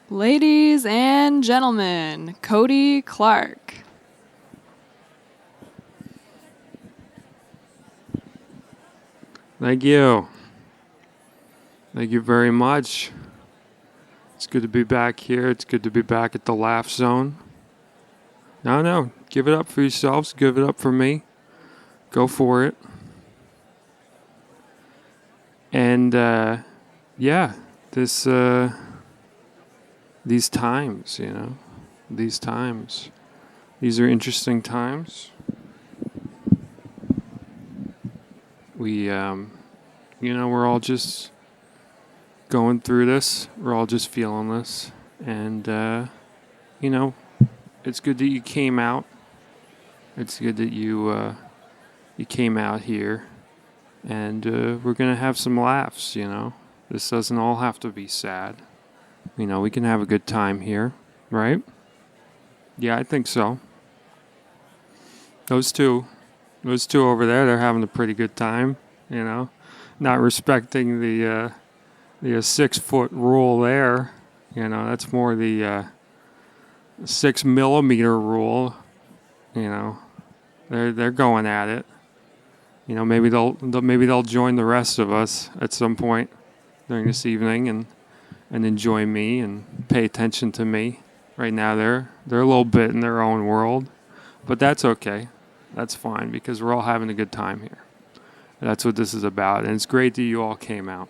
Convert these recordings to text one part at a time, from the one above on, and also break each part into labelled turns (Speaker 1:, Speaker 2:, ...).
Speaker 1: Ladies and gentlemen, Cody Clarke.
Speaker 2: Thank you. Thank you very much. It's good to be back here. It's good to be back at the Laugh Zone. No, give it up for yourselves. Give it up for me. Go for it. And yeah, this these times, these times. These are interesting times. We're all just going through this. We're all just feeling this. And, it's good that you came out. It's good that you came out here. And we're going to have some laughs, This doesn't all have to be sad. We can have a good time here, right? Yeah, I think so. Those two over there, they're having a pretty good time, Not respecting the 6-foot rule there. That's more the 6 millimeter rule. They're going at it. Maybe they'll join the rest of us at some point during this evening and enjoy me and pay attention to me. Right now they're a little bit in their own world, but that's okay. That's fine because we're all having a good time here. That's what this is about, and it's great that you all came out.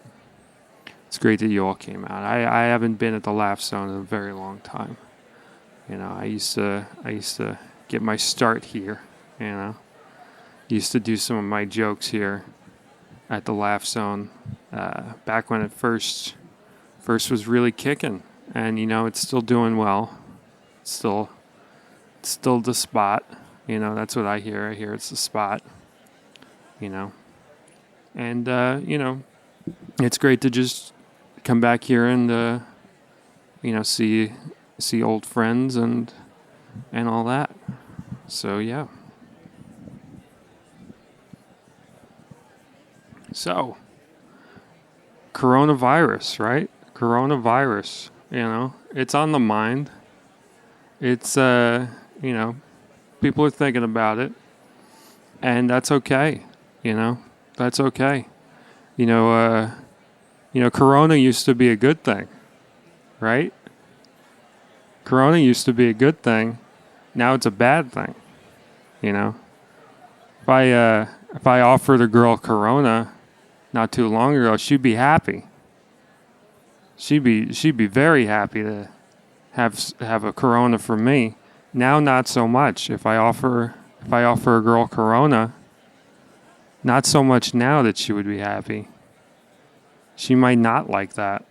Speaker 2: I haven't been at the Laugh Zone in a very long time. I used to get my start here. Used to do some of my jokes here at the Laugh Zone back when it first was really kicking, and it's still doing well. It's still the spot. That's what I hear. I hear it's the spot. And it's great to just come back here and see old friends and all that. So yeah. So coronavirus, right? Coronavirus, it's on the mind. It's people are thinking about it, and that's okay. That's okay. Corona used to be a good thing, right? Corona used to be a good thing. Now it's a bad thing. If I offered a girl Corona not too long ago, she'd be happy. She'd be very happy to have a Corona from me. Now, not so much. If I offer a girl Corona, not so much now that she would be happy. She might not like that.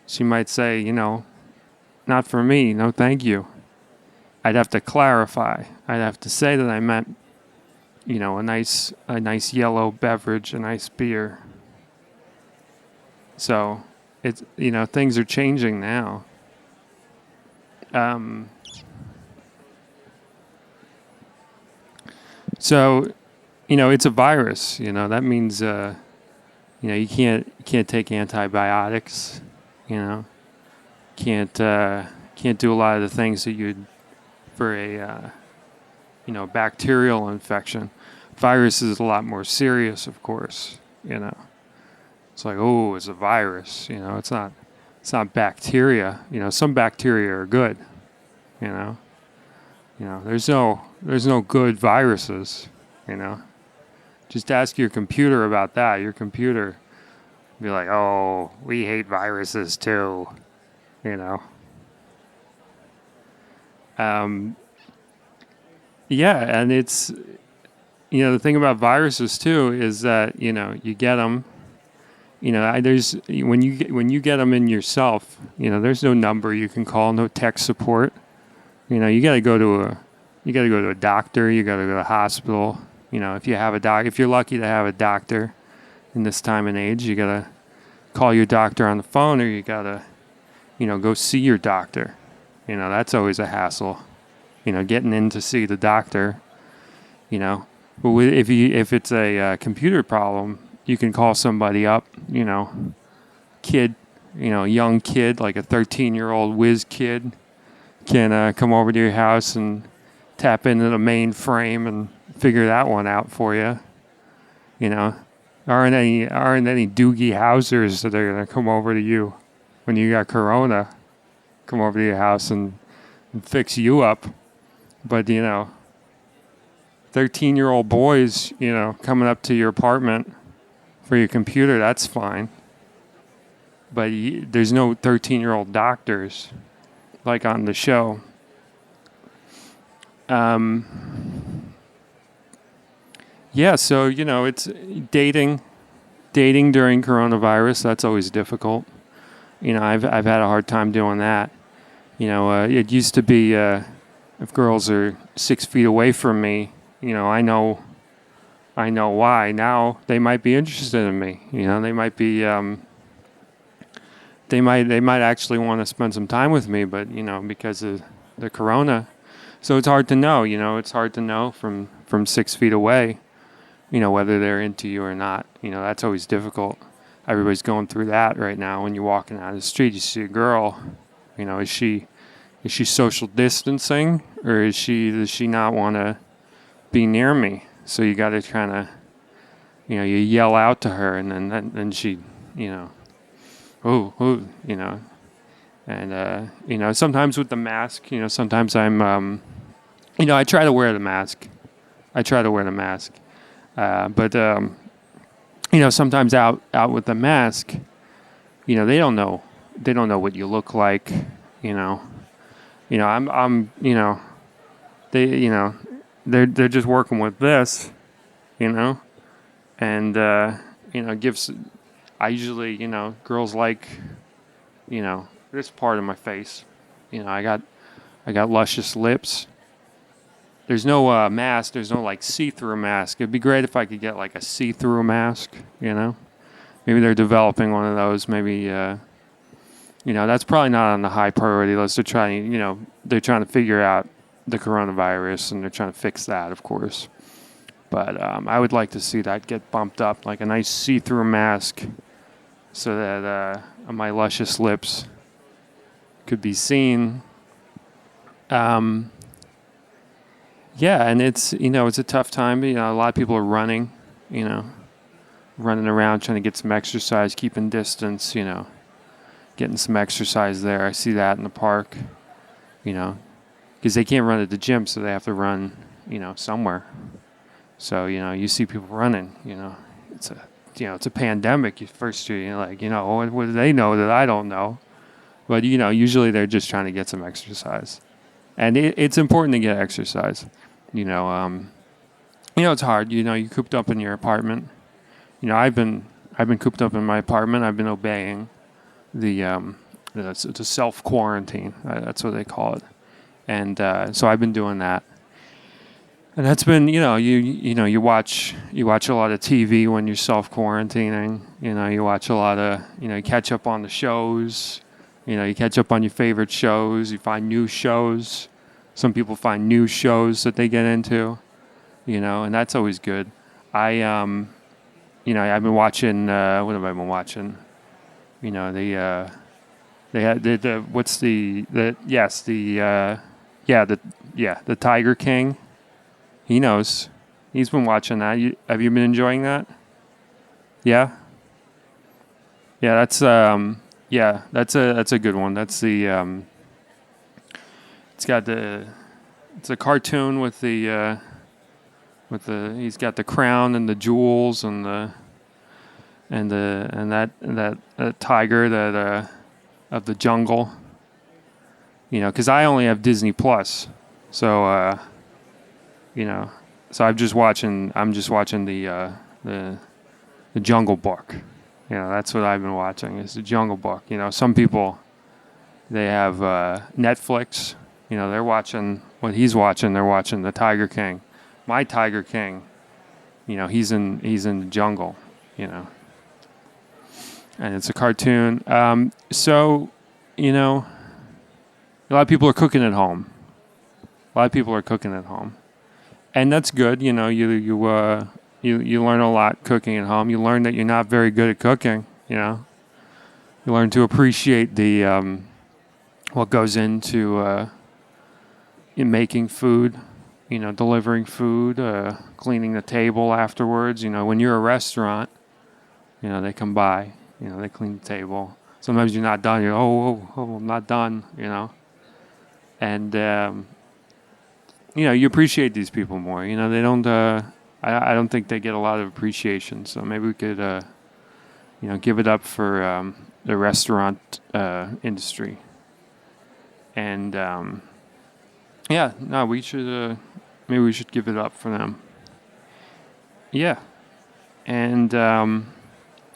Speaker 2: She might say, not for me, no thank you. I'd have to clarify. I'd have to say that I meant, a nice yellow beverage, a nice beer. So, it's, things are changing now. So, it's a virus. That means you can't take antibiotics. Can't do a lot of the things that you'd for a bacterial infection. Virus is a lot more serious, of course. It's like, oh, it's a virus. It's not bacteria. Some bacteria are good. There's no good viruses. Just ask your computer about that. Your computer will be like, oh, we hate viruses too. Yeah, and it's, the thing about viruses too is that, you get them, there's, when you get them in yourself, there's no number you can call, no tech support. You got to go to a doctor, you got to go to the hospital. If you're lucky to have a doctor in this time and age, you got to call your doctor on the phone, or you got to, go see your doctor. That's always a hassle. Getting in to see the doctor. But if it's a computer problem, you can call somebody up. Kid a young kid, like a 13-year-old whiz kid, can come over to your house and tap into the mainframe and figure that one out for you. You know, aren't any Doogie Housers that are gonna come over to you when you got corona, come over to your house and fix you up. But 13-year-old boys, coming up to your apartment for your computer, that's fine. But there's no 13-year-old doctors like on the show. Yeah, so it's dating during coronavirus. That's always difficult. I've had a hard time doing that. It used to be if girls are 6 feet away from me, I know why. Now they might be interested in me. They might be. They might actually want to spend some time with me, but because of the corona, so it's hard to know. It's hard to know from 6 feet away. Whether they're into you or not. That's always difficult. Everybody's going through that right now. When you're walking down the street, you see a girl. Is she social distancing, or does she not want to be near me? So you got to kind of, you yell out to her, and then she, and sometimes with the mask, sometimes I'm, I try to wear the mask. But sometimes out with the mask, they don't know what you look like. I'm they're just working with this, and gives. I usually, girls like, this part of my face. I got luscious lips. There's no mask. There's no see-through mask. It'd be great if I could get a see-through mask. Maybe they're developing one of those. Maybe that's probably not on the high priority list. They're trying to figure out the coronavirus, and they're trying to fix that, of course. But I would like to see that get bumped up, like a nice see-through mask, so that my luscious lips could be seen. Yeah, and it's a tough time. A lot of people are running around trying to get some exercise, keeping distance. Getting some exercise there. I see that in the park. Because they can't run at the gym, so they have to run somewhere. So you see people running. It's a pandemic. First you're what do they know that I don't know? But usually they're just trying to get some exercise, and it's important to get exercise. It's hard. You're cooped up in your apartment. I've been cooped up in my apartment. I've been obeying the self quarantine. That's what they call it. And so I've been doing that. And that's been, you watch a lot of TV when you're self quarantining. You watch a lot of, you catch up on the shows. You catch up on your favorite shows. You find new shows. Some people find new shows that they get into, and that's always good. I've been watching, what have I been watching? They had the Tiger King. He knows. He's been watching that. Have you been enjoying that? Yeah? Yeah, that's a good one. That's the it's a cartoon with he's got the crown and the jewels and that tiger that of the jungle. Because I only have Disney Plus, so so I'm just watching the Jungle Book. That's what I've been watching is the Jungle Book. Some people, they have Netflix. They're watching what he's watching. They're watching the Tiger King. My Tiger King, he's in the jungle. And it's a cartoon. So a lot of people are cooking at home. And that's good. You learn a lot cooking at home. You learn that you're not very good at cooking. You learn to appreciate the what goes into in making food, delivering food, cleaning the table afterwards. When you're a restaurant, they come by, they clean the table. Sometimes you're not done. You're, I'm not done, And, you appreciate these people more. They don't, I don't think they get a lot of appreciation. So maybe we could, give it up for the restaurant industry. And, yeah, no, we should, maybe we should give it up for them. Yeah. And,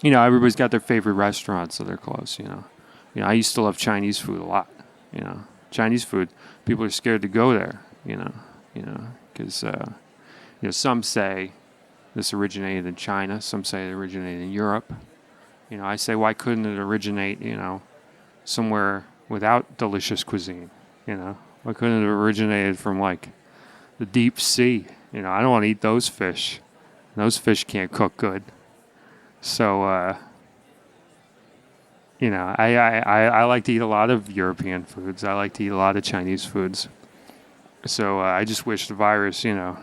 Speaker 2: everybody's got their favorite restaurants, so they're close, I used to love Chinese food a lot, Chinese food. People are scared to go there, because, some say this originated in China. Some say it originated in Europe. I say, why couldn't it originate, somewhere without delicious cuisine, Why couldn't it have originated from, like, the deep sea? I don't want to eat those fish. Those fish can't cook good. So, I like to eat a lot of European foods. I like to eat a lot of Chinese foods. So I just wish the virus, and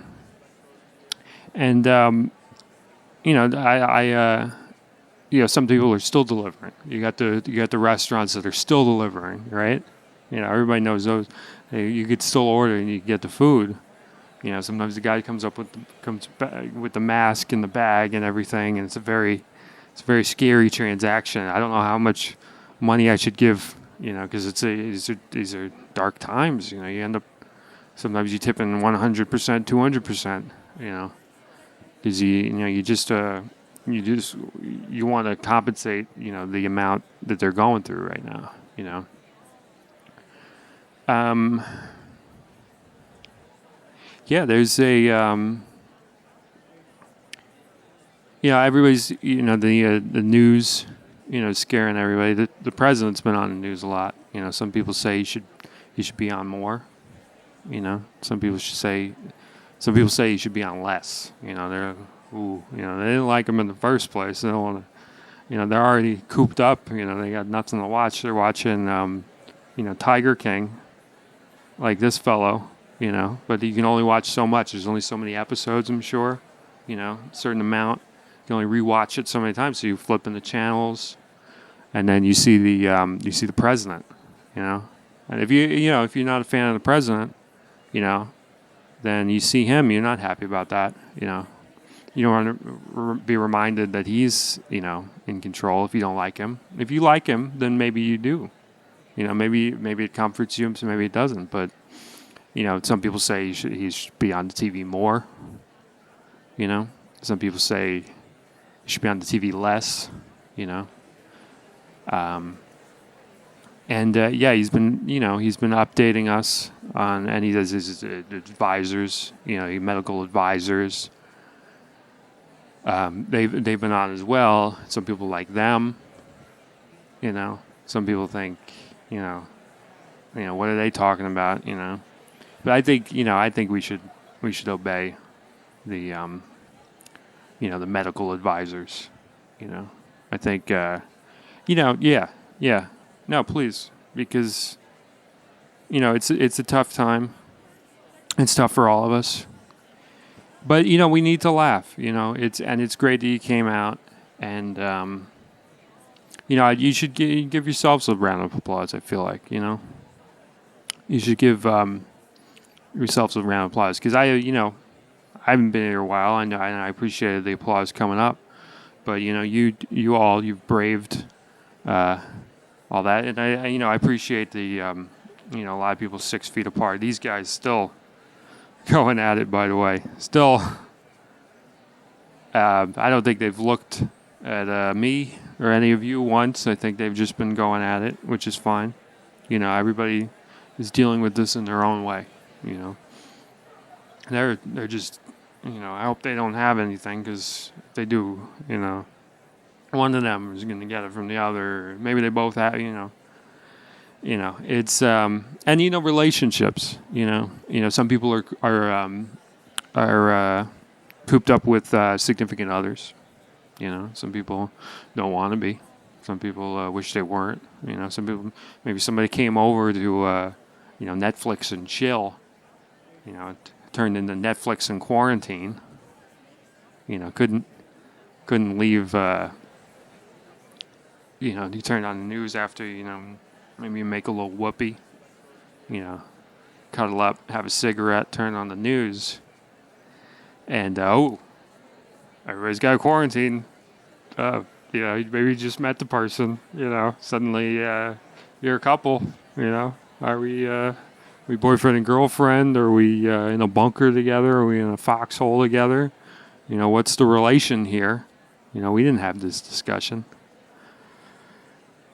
Speaker 2: some people are still delivering. You got the restaurants that are still delivering, right? Everybody knows those. You could still order and you get the food. Sometimes the guy comes back with the mask and the bag and everything, and it's a very scary transaction. I don't know how much money I should give, because these are dark times. You end up sometimes you tip in 100%, 200%. Because you want to compensate, the amount that they're going through right now. Yeah, there's a everybody's, the news, scaring everybody. The president's been on the news a lot. Some people say he should be on more. Some people say he should be on less. They didn't like him in the first place. They don't want to, they're already cooped up. They got nothing to watch. They're watching, Tiger King, like this fellow, but you can only watch so much. There's only so many episodes, I'm sure, a certain amount. You can only rewatch it so many times. So you flip in the channels, and then you see the president, And if if you're not a fan of the president, then you see him, you're not happy about that, You don't want to be reminded that he's, in control if you don't like him. If you like him, then maybe you do. Maybe it comforts you, so maybe it doesn't. But, some people say he should be on the TV more. Some people say he should be on the TV less, And he's been updating us on, and he does his advisors, medical advisors. They've been on as well. Some people like them. Some people think, what are they talking about? But I think we should obey the the medical advisors. I think yeah. No, please, because it's a tough time. It's tough for all of us. But we need to laugh. It's great that you came out, and you should give yourselves a round of applause. I feel like you should give yourselves a round of applause, because I haven't been here a while, and I appreciated the applause coming up. But you've braved all that, and I appreciate the a lot of people 6 feet apart. These guys still going at it, by the way. Still, I don't think they've looked at me or any of you once. I think they've just been going at it, which is fine. Everybody is dealing with this in their own way. They're just, I hope they don't have anything, because if they do, one of them is going to get it from the other. Maybe they both have, it's and relationships. Some people are cooped up with significant others. Some people don't want to be. Some people wish they weren't. Some people, maybe somebody came over to, Netflix and chill. It turned into Netflix and quarantine. Couldn't leave. You turn on the news after, maybe you make a little whoopee. Cuddle up, have a cigarette, turn on the news, and everybody's got a quarantine. Maybe you just met the person. Suddenly you're a couple. Are we boyfriend and girlfriend? Are we in a bunker together? Are we in a foxhole together? What's the relation here? We didn't have this discussion.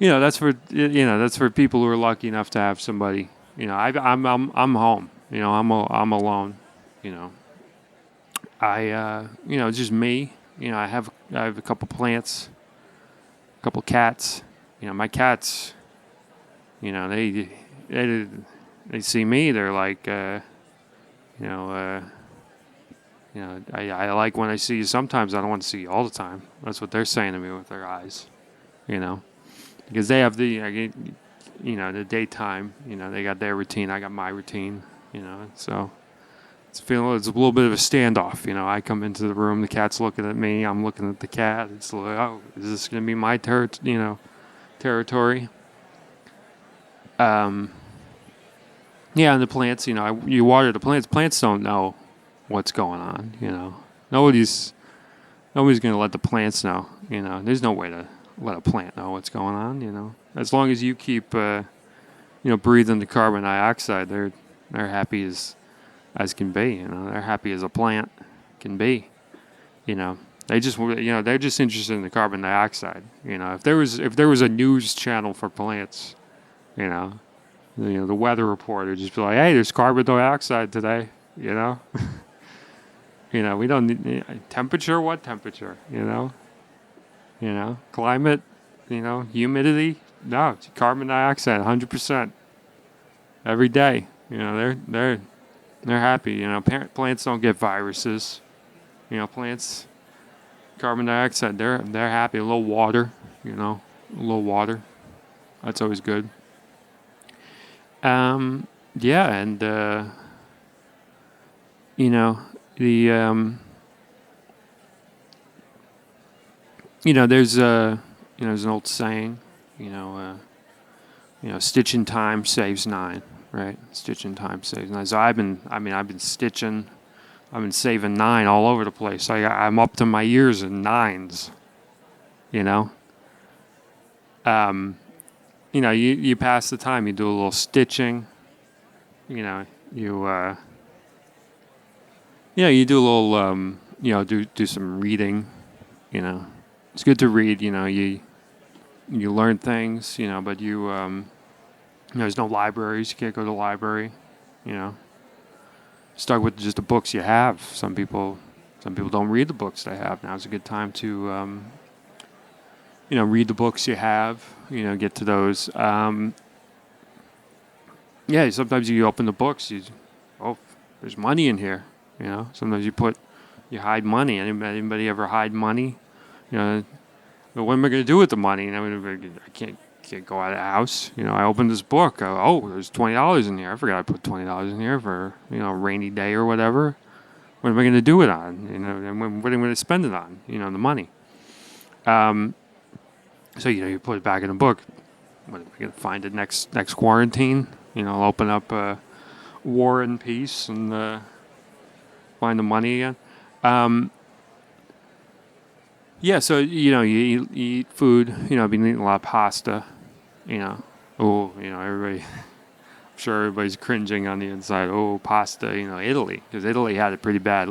Speaker 2: That's for people who are lucky enough to have somebody. I'm home. I'm alone. It's just me. I have a couple plants, a couple cats. My cats. They see me. They're like, I like when I see you sometimes. I don't want to see you all the time. That's what they're saying to me with their eyes. Because they have the daytime. They got their routine. I got my routine. So it's a little bit of a standoff. I come into the room, the cat's looking at me, I'm looking at the cat. It's like, oh, is this going to be my territory? And the plants. You water the plants. Plants don't know what's going on. Nobody's going to let the plants know. There's no way to let a plant know what's going on. As long as you keep breathing the carbon dioxide, they're happy as can be. They're happy as a plant can be. They're just interested in the carbon dioxide. If there was a news channel for plants, the weather report would just be like, hey, there's carbon dioxide today. We don't need temperature. What temperature? Climate, humidity. No, it's carbon dioxide, 100% every day. They're happy. Plants don't get viruses. Plants, carbon dioxide. They're happy. A little water. A little water. That's always good. And the there's there's an old saying, stitch in time saves nine, right? Stitch in time saves nine. So I've been stitching, I've been saving nine all over the place. I'm up to my ears in nines, you pass the time, you do a little stitching, you do a little, do some reading, It's good to read, you learn things, but there's no libraries, you can't go to the library, Start with just the books you have. Some people don't read the books they have. Now's a good time to, read the books you have, get to those. Sometimes you open the books, there's money in here, Sometimes you hide money. Anybody ever hide money? But what am I going to do with the money? I can't go out of the house. I opened this book. There's $20 in here. I forgot I put $20 in here for a rainy day or whatever. What am I going to do it on? And what am I going to spend it on? The money. So you put it back in the book. What am I going to find it next quarantine? Open up War and Peace and find the money again. So, you eat food, I've been eating a lot of pasta, everybody, I'm sure everybody's cringing on the inside. Oh, pasta, Italy, because Italy had it pretty bad.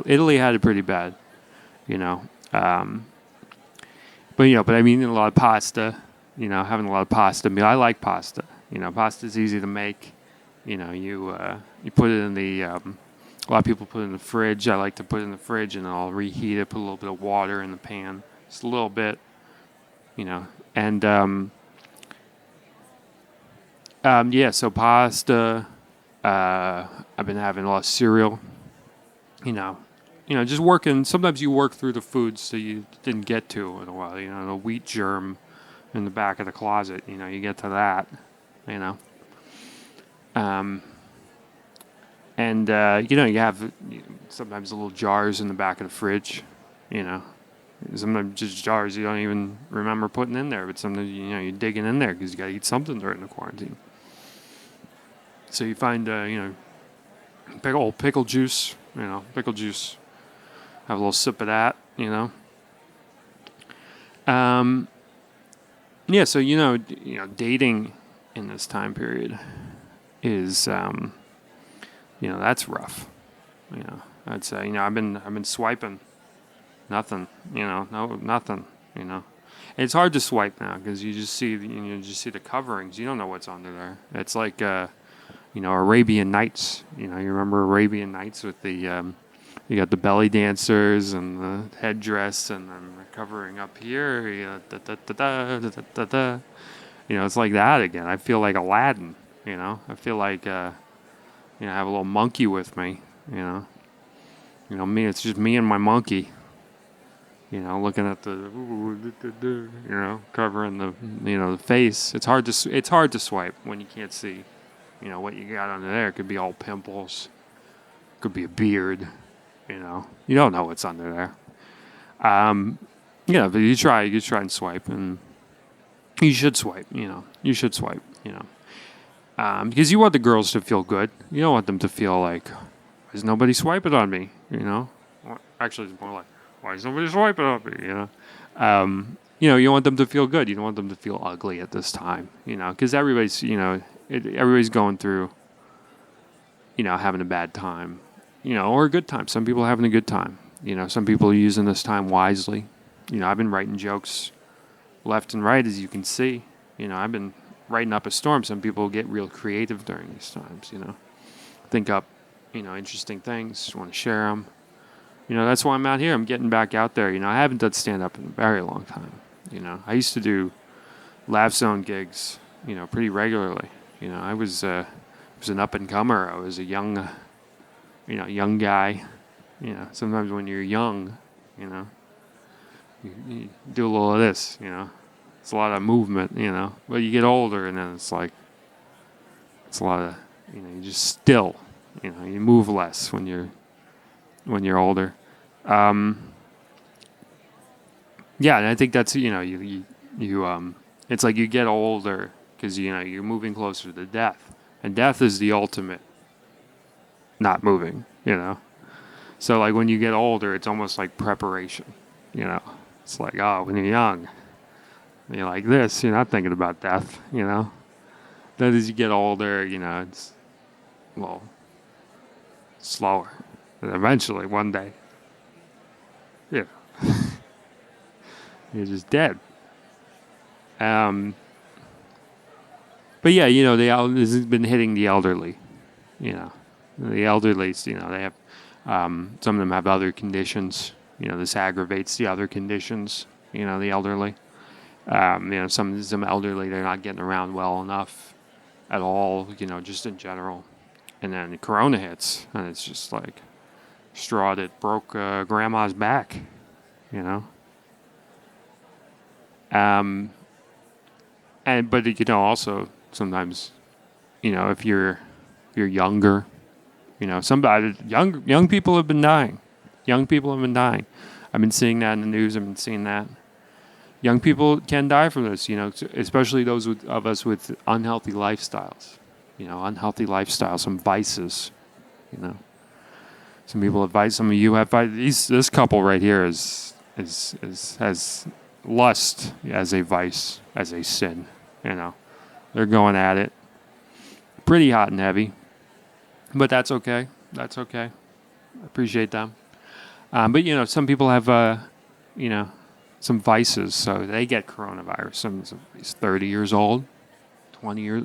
Speaker 2: But, but I'm eating a lot of pasta, having a lot of pasta. I like pasta, pasta's easy to make, you put it in the, a lot of people put it in the fridge. I like to put it in the fridge and I'll reheat it, put a little bit of water in the pan. Just a little bit, and so pasta. I've been having a lot of cereal. Just working. Sometimes you work through the foods that you didn't get to in a while. The wheat germ, in the back of the closet. You know, you get to that, you know. And, you have sometimes little jars in the back of the fridge, you know. Sometimes just jars you don't even remember putting in there, but sometimes, you're digging in there because you got to eat something during the quarantine. So you find, pickle juice, pickle juice. Have a little sip of that, you know. Yeah, so, dating in this time period is, that's rough. I'd say, I've been swiping. Nothing, no, nothing, It's hard to swipe now because you just see the coverings. You don't know what's under there. It's like, Arabian Nights. You remember Arabian Nights with the, you got the belly dancers and the headdress and then the covering up here. It's like that again. I feel like Aladdin. I feel like, I have a little monkey with me. Me. It's just me and my monkey. Looking at the, covering the, the face. It's hard to swipe when you can't see, what you got under there. It could be all pimples. It could be a beard. You don't know what's under there. But you try and swipe, and you should swipe. You should swipe. Because you want the girls to feel good. You don't want them to feel like, "Is nobody swiping on me?" Actually, it's more like, "Why is nobody swiping on me?" You want them to feel good. You don't want them to feel ugly at this time. Because everybody's, everybody's going through, having a bad time, or a good time. Some people are having a good time. Some people are using this time wisely. I've been writing jokes left and right, as you can see. I've been writing up a storm. Some people get real creative during these times. Think up, interesting things. Want to share them. That's why I'm out here. I'm getting back out there. I haven't done stand-up in a very long time. I used to do Laugh Zone gigs, pretty regularly. I was an up-and-comer. I was a young, young guy. Sometimes when you're young, you do a little of this, It's a lot of movement, But you get older, and then it's like, it's a lot of, you just still, you move less when you're older. Yeah, and I think that's, it's like you get older because, you're moving closer to death. And death is the ultimate not moving, So, like, when you get older, it's almost like preparation, It's like, when you're young, you're like this, you're not thinking about death, Then as you get older, it's, well, slower. And eventually, one day, you're just dead. But yeah, this has been hitting the elderly. The elderly, they have, some of them have other conditions. This aggravates the other conditions. The elderly. Some elderly, they're not getting around well enough at all. Just in general. And then the corona hits, and it's just like straw that broke grandma's back. But also sometimes, if you're younger, somebody young people have been dying. Young people have been dying. I've been seeing that in the news. I've been seeing that. Young people can die from this, especially those of us with unhealthy lifestyles. Unhealthy lifestyles, some vices. Some people have vices. Some of you have vices. This couple right here has lust as a vice, as a sin. They're going at it pretty hot and heavy, but that's okay. That's okay. I appreciate them. But some people have some vices, so they get coronavirus. Somebody's 30 years old, 20 years.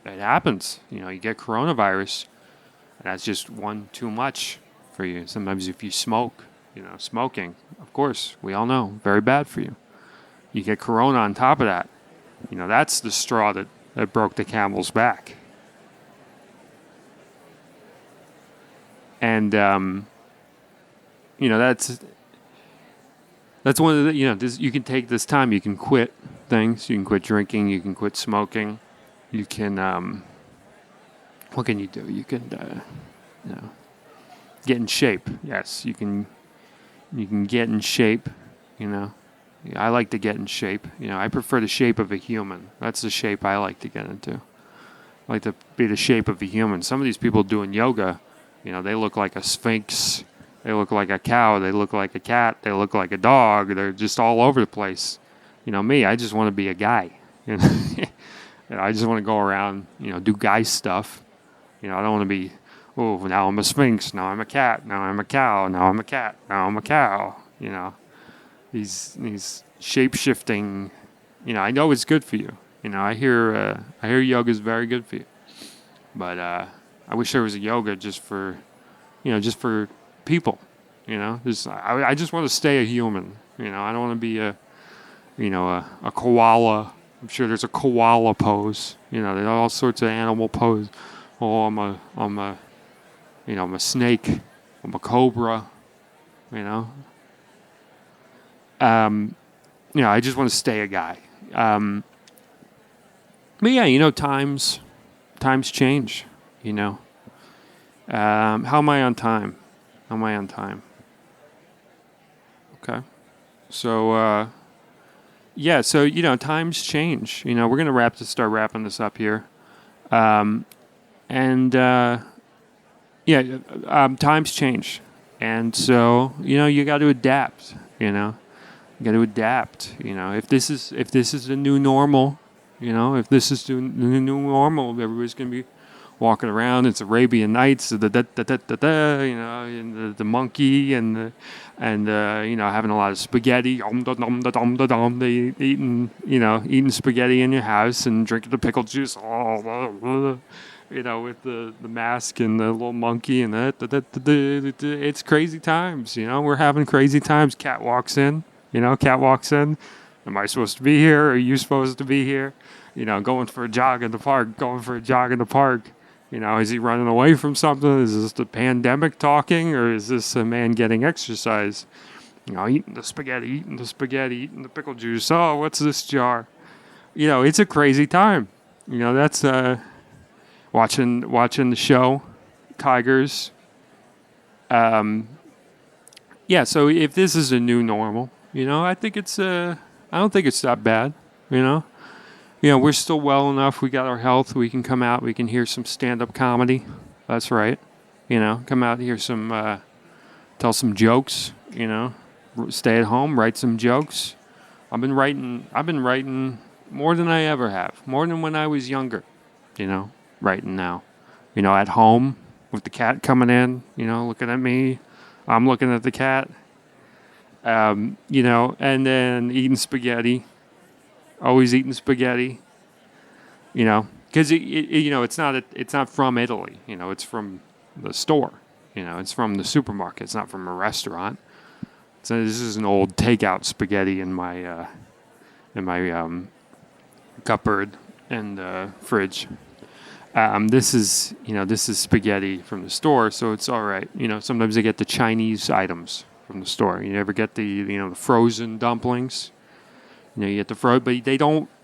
Speaker 2: It happens. You get coronavirus, and that's just one too much for you. Sometimes if you smoke, smoking, of course, we all know, very bad for you. You get corona on top of that. That's the straw that broke the camel's back. And, that's, That's one of the, you can take this time. You can quit things. You can quit drinking. You can quit smoking. You can, what can you do? You can, get in shape. Yes, you can get in shape, you know. I like to get in shape. I prefer the shape of a human. That's the shape I like to get into. I like to be the shape of a human. Some of these people doing yoga, they look like a sphinx. They look like a cow. They look like a cat. They look like a dog. They're just all over the place. Me, I just want to be a guy. I just want to go around, do guy stuff. I don't want to be, oh, now I'm a sphinx. Now I'm a cat. Now I'm a cow. Now I'm a cat. Now I'm a cow. These shape shifting. I know it's good for you. I hear yoga is very good for you. But I wish there was a yoga just for people. I just want to stay a human. I don't want to be a koala. I'm sure there's a koala pose. There's all sorts of animal pose. Oh, I'm a snake. I'm a cobra. I just want to stay a guy. But yeah, times change. How am I on time? Okay. So, times change. We're going to start wrapping this up here. Times change. And so, you got to adapt, You got to adapt, If this is the new normal, if this is the new normal, everybody's going to be walking around. It's Arabian Nights, and the monkey and having a lot of spaghetti, they eating spaghetti in your house and drinking the pickle juice, with the mask and the little monkey and it's crazy times, we're having crazy times. Cat walks in. Am I supposed to be here? Are you supposed to be here? Going for a jog in the park. Is he running away from something? Is this the pandemic talking, or is this a man getting exercise? Eating the spaghetti, eating the pickle juice. Oh, what's this jar? It's a crazy time. That's watching the show, Tigers. So if this is a new normal, I think I don't think it's that bad, we're still well enough. We got our health. We can come out. We can hear some stand-up comedy. That's right. Come out, hear some, tell some jokes, stay at home, write some jokes. I've been writing more than I ever have, more than when I was younger, writing now, at home with the cat coming in, looking at me. I'm looking at the cat. And then eating spaghetti, always eating spaghetti, because it's not from Italy, it's from the store, it's from the supermarket, it's not from a restaurant. So this is an old takeout spaghetti in my cupboard and fridge. This is spaghetti from the store, so it's all right. Sometimes I get the Chinese items from the store. You ever get the frozen dumplings? You get but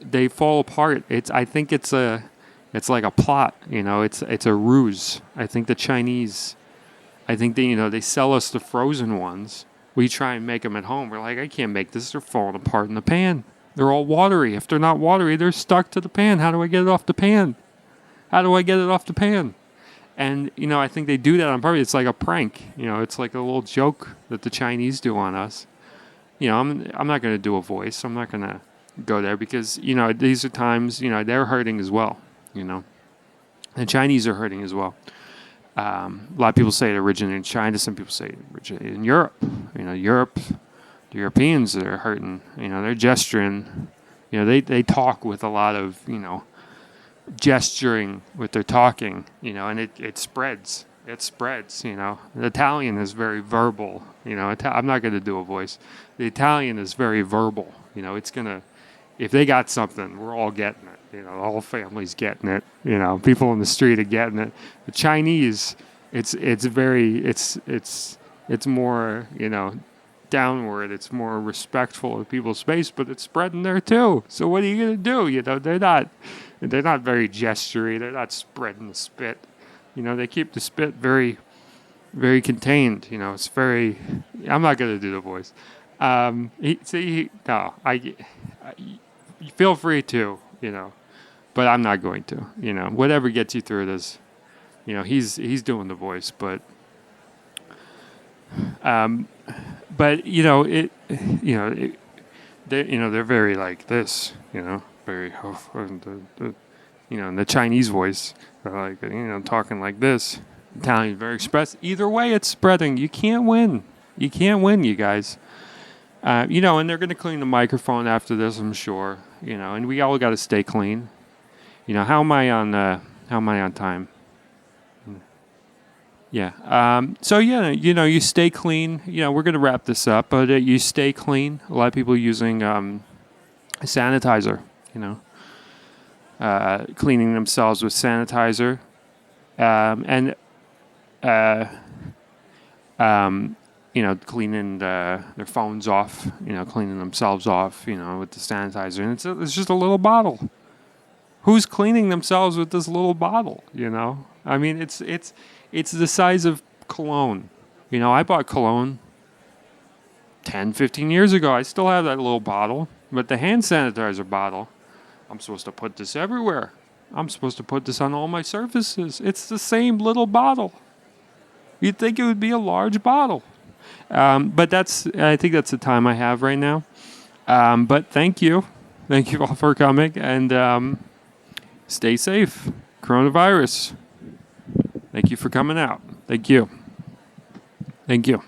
Speaker 2: they fall apart. I think it's like a plot. It's a ruse. I think the Chinese, they sell us the frozen ones. We try and make them at home. We're like, I can't make this. They're falling apart in the pan. They're all watery. If they're not watery, they're stuck to the pan. How do I get it off the pan? And, I think they do that on purpose. It's like a prank. It's like a little joke that the Chinese do on us. I'm not going to do a voice. I'm not going to go there because, these are times, they're hurting as well. The Chinese are hurting as well. A lot of people say it originated in China. Some people say it originated in Europe. Europe, the Europeans are hurting. They're gesturing. They talk with a lot of, gesturing with their talking, and it spreads. It spreads, The Italian is very verbal, I'm not going to do a voice. The Italian is very verbal, It's going to, if they got something, we're all getting it, The whole family's getting it, People in the street are getting it. The Chinese, it's more, downward. It's more respectful of people's space, but it's spreading there too. So what are you gonna do? You know, they're not very gestury. They're not spreading the spit. You know, they keep the spit very, very contained. You know, it's very. I'm not gonna do the voice. Feel free to. You know, but I'm not going to. You know, whatever gets you through this. You know, he's doing the voice, but. But you know it. You know, they're very like this. You know, very. You know, in the Chinese voice, they're like talking like this. Italian very expressive. Either way, it's spreading. You can't win. You can't win, you guys. You know, and they're going to clean the microphone after this, I'm sure. You know, and we all got to stay clean. You know, how am I on time? Yeah. So yeah, you know, you stay clean. You know, we're gonna wrap this up, but you stay clean. A lot of people using sanitizer. You know, cleaning themselves with sanitizer, and you know, cleaning their phones off. You know, cleaning themselves off. You know, with the sanitizer, and it's just a little bottle. Who's cleaning themselves with this little bottle? You know, I mean, it's the size of cologne. You know, I bought cologne 10, 15 years ago. I still have that little bottle. But the hand sanitizer bottle, I'm supposed to put this everywhere. I'm supposed to put this on all my surfaces. It's the same little bottle. You'd think it would be a large bottle. But I think that's the time I have right now. But thank you. Thank you all for coming. And stay safe. Coronavirus. Thank you for coming out. Thank you. Thank you.